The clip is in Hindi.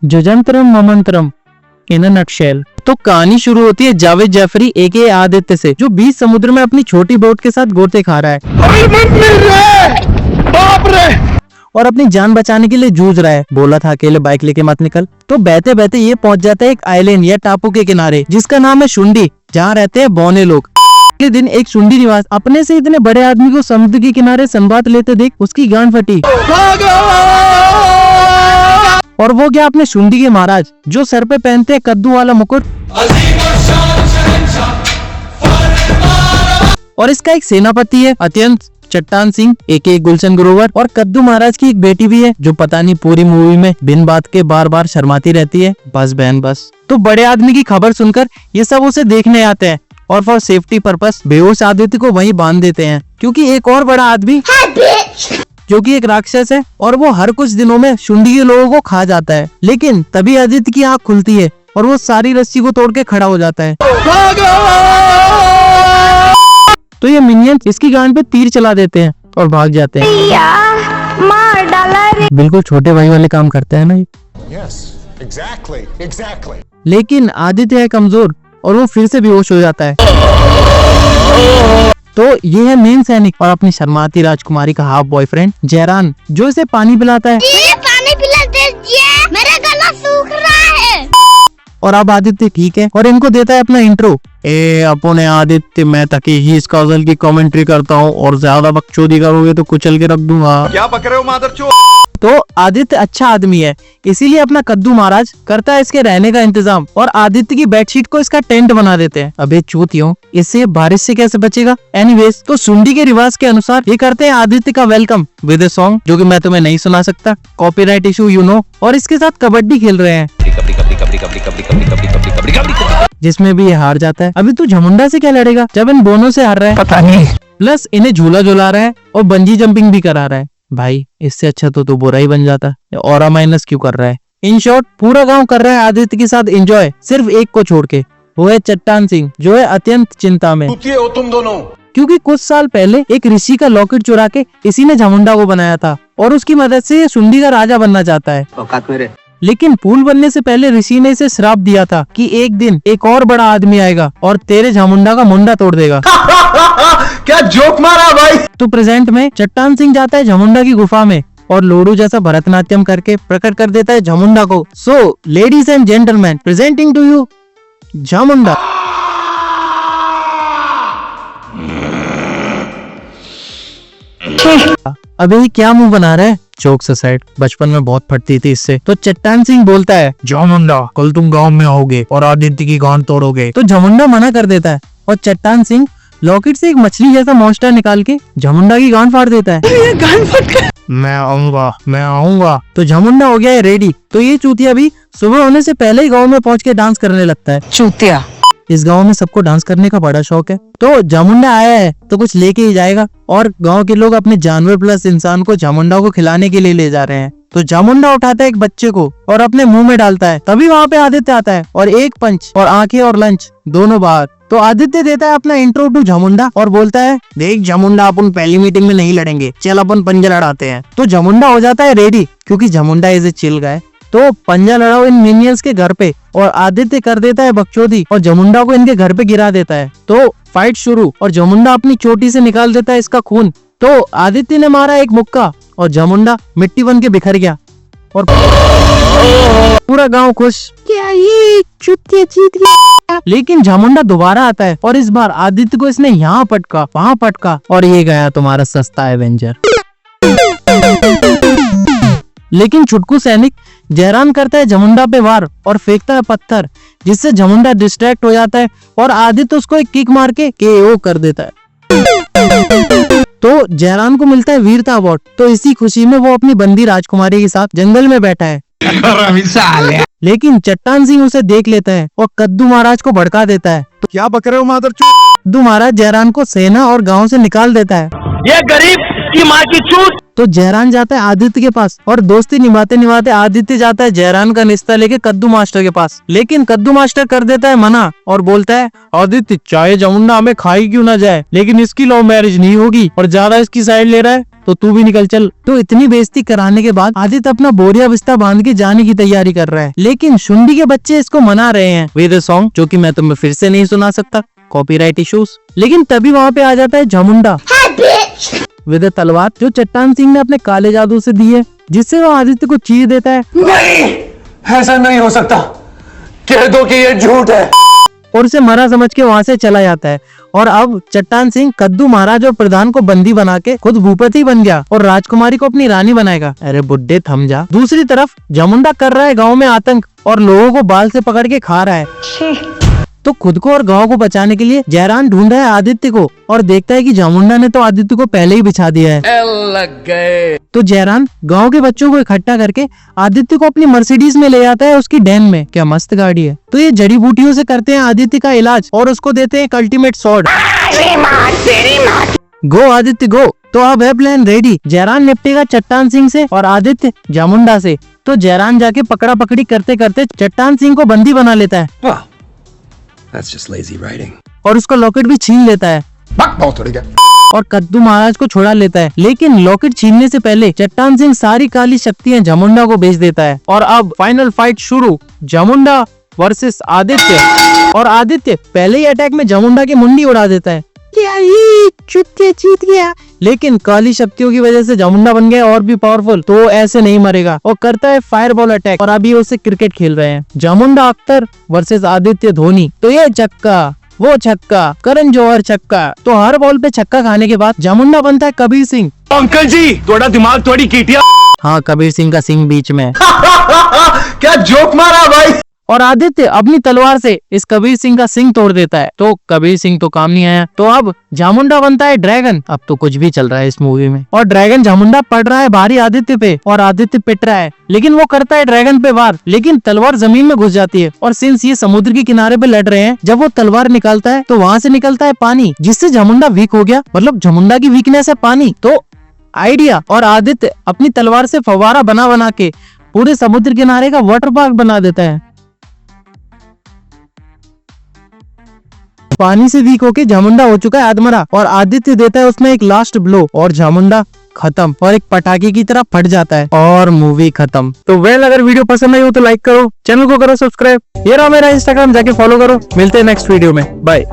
जुजंतरम ममंतरम इन अ नटशेल। तो कहानी शुरू होती है जावेद जाफरी एके आदित्य से, जो बीच समुद्र में अपनी छोटी बोट के साथ गोते खा रहा है बाप रे! और अपनी जान बचाने के लिए जूझ रहा है। बोला था अकेले बाइक लेके मत निकल। तो बहते बहते ये पहुंच जाता है एक आइलैंड या टापू के किनारे, जिसका नाम है शुंडी, जहाँ रहते हैं बौने लोग। अगले दिन एक शुंडी निवास अपने से इतने बड़े आदमी को समुद्र के किनारे संवाद लेते देख उसकी गांड फटी। और वो क्या, अपने शुंडी के महाराज जो सर पे पहनते हैं कद्दू वाला मुकुट, और इसका एक सेनापति है अत्यंत चट्टान सिंह एके गुलशन ग्रोवर, और कद्दू महाराज की एक बेटी भी है जो पता नहीं पूरी मूवी में बिन बात के बार बार शर्माती रहती है, बस बहन बस। तो बड़े आदमी की खबर सुनकर ये सब उसे देखने आते हैं और फॉर सेफ्टी पर्पस बेहोश आदित्य को वहीं बांध देते हैं, क्योंकि एक और बड़ा आदमी जो कि एक राक्षस है और वो हर कुछ दिनों में शुंडी के लोगों को खा जाता है। लेकिन तभी आदित्य की आंख खुलती है और वो सारी रस्सी को तोड़ के खड़ा हो जाता है। तो ये मिनियंस इसकी गांड पे तीर चला देते हैं और भाग जाते हैं। मार डाला रे। बिल्कुल छोटे भाई वाले काम करते हैं ना ये। Yes, exactly. लेकिन आदित्य है कमजोर और वो फिर से बेहोश हो जाता है। तो ये है मेन सैनिक और अपनी शर्माती राजकुमारी का हाफ बॉयफ्रेंड जयरान, जो इसे पानी पिलाता है। पानी पिला दीजिए, मेरा गला सूख रहा है। और अब आदित्य ठीक है और इनको देता है अपना इंट्रो। अपने आदित्य, मैं तकी ही इस काजल की कमेंट्री करता हूँ और ज्यादा बकचोदी करोगे तो कुचल के रख दूंगा। क्या बक रहे हो मादरचोद? तो आदित्य अच्छा आदमी है, इसीलिए अपना कद्दू महाराज करता है इसके रहने का इंतजाम और आदित्य की बेडशीट को इसका टेंट बना देते हैं। अबे चूतियों, इससे बारिश से कैसे बचेगा? एनीवेज, तो शुंडी के रिवाज के अनुसार ये करते हैं आदित्य का वेलकम विद ए सॉन्ग, जो कि मैं तुम्हें नहीं सुना सकता, कॉपीराइट इशू यू नो। और इसके साथ कबड्डी खेल रहे हैं जिसमें भी ये हार जाता है। अभी तू झमुंडा से क्या लड़ेगा जब इन दोनों से हार रहा है? पता नहीं। प्लस इन्हें झूला झुला रहा है और बंजी जंपिंग भी करा रहा है। भाई इससे अच्छा तो तू बुरा ही बन जाता। ऑरा माइनस क्यों कर रहा है? इन शॉर्ट पूरा गांव कर रहा है आदित्य के साथ एंजॉय, सिर्फ एक को छोड़ के, वो है चट्टान सिंह, जो है अत्यंत चिंता में। हो तुम दोनों। क्योंकि कुछ साल पहले एक ऋषि का लॉकेट चुरा के इसी ने झमुंडा को बनाया था और उसकी मदद से ये शुंडी का राजा बनना चाहता है। औकात मेरे। लेकिन फूल बनने से पहले ऋषि ने इसे श्राप दिया था कि एक दिन एक और बड़ा आदमी आएगा और तेरे झामुंडा का मुंडा तोड़ देगा। क्या जोक मारा भाई। तो प्रेजेंट में चट्टान सिंह जाता है झामुंडा की गुफा में और लोडू जैसा भरतनाट्यम करके प्रकट कर देता है झामुंडा को। So ladies and gentleman, presenting to you Jhamunda. अबे क्या मुंह बना रहा है? जोक्स असाइड, बचपन में बहुत फटती थी इससे। तो चट्टान सिंह बोलता है, झामुंडा कल तुम गांव में आओगे और आदित्य की गांड तोड़ोगे। तो झामुंडा मना कर देता है और चट्टान सिंह लॉकेट से एक मछली जैसा मॉन्स्टर निकाल के झामुंडा की गांड फाड़ देता है। ये गांड फट मैं आऊंगा। तो झामुंडा हो गया है रेडी। तो ये चूतिया भी सुबह होने से पहले ही गाँव में पहुँच के डांस करने लगता है। चूतिया, इस गांव में सबको डांस करने का बड़ा शौक है। तो झामुंडा आया है तो कुछ लेके ही जाएगा और गांव के लोग अपने जानवर प्लस इंसान को झामुंडा को खिलाने के लिए ले जा रहे हैं। तो झामुंडा उठाता है एक बच्चे को और अपने मुंह में डालता है। तभी वहाँ पे आदित्य आता है और एक पंच और आंखें और लंच दोनों बाहर। तो आदित्य देता है अपना इंट्रो टू झामुंडा और बोलता है, देख झामुंडा, अपन पहली मीटिंग में नहीं लड़ेंगे, चल अपन पंजा लड़ाते हैं। तो झामुंडा हो जाता है रेडी, क्योंकि झामुंडा इज ए चिल गाय। तो पंजा लड़ाओ इन मिनियंस के घर पे और आदित्य कर देता है बकचोदी और झामुंडा को इनके घर पे गिरा देता है। तो फाइट शुरू और झामुंडा अपनी चोटी से निकाल देता है इसका खून। तो आदित्य ने मारा एक मुक्का और झामुंडा मिट्टी बन के बिखर गया और पूरा गांव खुश। क्या ये चुतिया जीत गया? लेकिन झामुंडा दोबारा आता है और इस बार आदित्य को इसने यहाँ पटका वहाँ पटका और ये गया तुम्हारा सस्ता एवेंजर। लेकिन छुटकू सैनिक जयरान करता है झामुंडा पे वार और फेंकता है पत्थर, जिससे झामुंडा डिस्ट्रैक्ट हो जाता है और आदित्य उसको एक किक मार के KO कर देता है। तो जयरान को मिलता है वीरता अवार्ड। तो इसी खुशी में वो अपनी बंदी राजकुमारी के साथ जंगल में बैठा है। लेकिन चट्टान सिंह उसे देख लेता है और कद्दू महाराज को भड़का देता है। तो क्या बक रहे हो मादरचोद? कद्दू महाराज जयरान को सेना और गांव से निकाल देता है। ये गरीब की माँ की चूत। तो जयरान जाता है आदित्य के पास और दोस्ती निभाते निभाते आदित्य जाता है जयरान का रिश्ता लेके कद्दू मास्टर के पास। लेकिन कद्दू मास्टर कर देता है मना और बोलता है, आदित्य चाहे झामुंडा हमें खाई क्यों ना जाए, लेकिन इसकी लव मैरिज नहीं होगी और ज्यादा इसकी साइड ले रहा है तो तू भी निकल चल। तो इतनी बेइज्जती कराने के बाद आदित्य अपना बोरिया बिस्तर बांध के जाने की तैयारी कर रहा है, लेकिन शुंडी के बच्चे इसको मना रहे हैं विद अ सॉन्ग, जो कि मैं तुम्हें फिर से नहीं सुना सकता, कॉपीराइट इश्यूज। लेकिन तभी वहाँ पे आ जाता है झामुंडा विद अ तलवार, जो चट्टान सिंह ने अपने काले जादू से दी है, जिससे वो आदित्य को चीर देता है। नहीं, ऐसा नहीं हो सकता, कह दो कि ये झूठ है। और उसे मरा समझ के वहाँ से चला जाता है। और अब चट्टान सिंह कद्दू महाराज और प्रधान को बंदी बना के खुद भूपति बन गया और राजकुमारी को अपनी रानी बनाएगा। अरे बुड्ढे थम जा। दूसरी तरफ झामुंडा कर रहा है गांव में आतंक और लोगों को बाल से पकड़ के खा रहा है। तो खुद को और गांव को बचाने के लिए जयरान ढूंढ रहा है आदित्य को और देखता है कि झामुंडा ने तो आदित्य को पहले ही बिछा दिया है। लग गए। तो जयरान गांव के बच्चों को इकट्ठा करके आदित्य को अपनी मर्सिडीज में ले जाता है, उसकी डैन में। क्या मस्त गाड़ी है। तो ये जड़ी बूटियों से करते हैं आदित्य का इलाज और उसको देते हैं अल्टीमेट स्वॉर्ड। गो आदित्य गो। तो अब है प्लान रेडी। जयरान निपटेगा चट्टान सिंह से और आदित्य झामुंडा से। तो जयरान जाके पकड़ा पकड़ी करते करते चट्टान सिंह को बंदी बना लेता है That's just lazy writing. और उसका लॉकेट भी छीन लेता है बहुत हो गया। और कद्दू महाराज को छुड़ा लेता है। लेकिन लॉकेट छीनने से पहले चट्टान सिंह सारी काली शक्तियां झामुंडा को बेच देता है। और अब फाइनल फाइट शुरू, झामुंडा वर्सेस आदित्य। और आदित्य पहले ही अटैक में झामुंडा की मुंडी उड़ा देता है। जीत गया। लेकिन काली शक्तियों की वजह से झामुंडा बन गया और भी पावरफुल, तो ऐसे नहीं मरेगा और करता है फायरबॉल अटैक। और अभी उससे क्रिकेट खेल रहे हैं, झामुंडा अख्तर वर्सेस आदित्य धोनी। तो ये छक्का, वो छक्का, करण जौहर छक्का। तो हर बॉल पे छक्का खाने के बाद झामुंडा बनता है कबीर सिंह। अंकल जी, थोड़ा दिमाग, थोड़ी कीटिया। हाँ, कबीर सिंह का सिंह बीच में। क्या जोक मारा भाई। और आदित्य अपनी तलवार से इस कबीर सिंह का सिंह तोड़ देता है। तो कबीर सिंह तो काम नहीं आया। तो अब झामुंडा बनता है ड्रैगन। अब तो कुछ भी चल रहा है इस मूवी में। और ड्रैगन झामुंडा पड़ रहा है भारी आदित्य पे और आदित्य पिट रहा है, लेकिन वो करता है ड्रैगन पे वार, लेकिन तलवार जमीन में घुस जाती है। और सिंस ये समुद्र के किनारे पे लड़ रहे हैं, जब वो तलवार निकालता है तो वहाँ से निकलता है पानी, जिससे झामुंडा वीक हो गया। मतलब झामुंडा की वीकनेस है पानी। तो आइडिया, और आदित्य अपनी तलवार से फव्वारा बना बना के पूरे समुद्र किनारे का वाटर पार्क बना देता है। पानी से वीक होके झामुंडा हो चुका है आदमरा और आदित्य देता है उसमें एक लास्ट ब्लो और झामुंडा खत्म और एक पटाखे की तरह फट जाता है और मूवी खत्म। तो वेल, अगर वीडियो पसंद आई हो तो लाइक करो, चैनल को करो सब्सक्राइब। ये रहा मेरा इंस्टाग्राम, जाके फॉलो करो। मिलते हैं नेक्स्ट वीडियो में, बाय।